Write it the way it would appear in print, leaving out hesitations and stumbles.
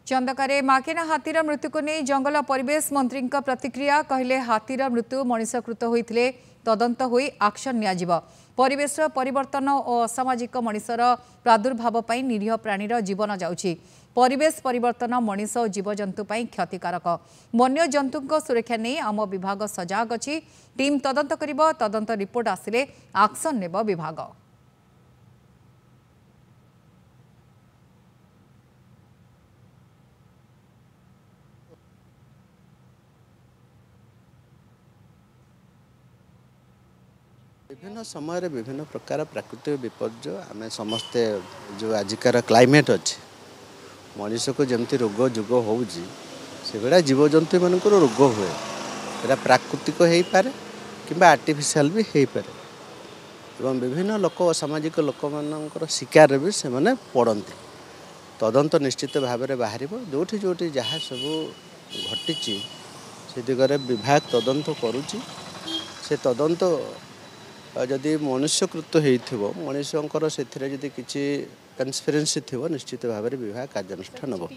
चंदकारे माकेना हाथीर मृत्यु को नहीं जंगल परिवेश मंत्री प्रतिक्रिया कहले हाथीर मृत्यु मनुष्यकृत होते तदंत हो एक्शन नियाजिब परिवेश परिवर्तन और असामाजिक मनिषर प्रादुर्भाव पर निरीह प्राणीर जीवन जाउछि परिवेश परिवर्तन मनिष और जीवजंतु क्षतिकारक वन्य जंतु सुरक्षा नहीं आम विभाग सजाग अछि टीम तदंत करिब तदंत रिपोर्ट आसिले एक्शन नेब विभाग। विभिन्न समय विभिन्न प्रकार प्राकृतिक विपर्य आम समस्ते जो आजिकार क्लाइमेट अच्छे मनीष को जमती रोग जुग होगा जीवजंतु मान रोग हुए यहाँ प्राकृतिक हो पारे कि आर्टिफिशियल भी हो पारे एवं विभिन्न लोक असामाजिक लोक मान शिकार भी से पड़ती तदंत निश्चित भाव में बाहर जोटी जोटी जहाँ सब घटी से दिगरे विभाग तदंत करुच्ची से तदंत जदि मनुष्यकृत हो मनुष्यंकर से किसी कन्स्पिरेन्सी थी निश्चित भाव में विभाग कार्यानुष्ठान नब।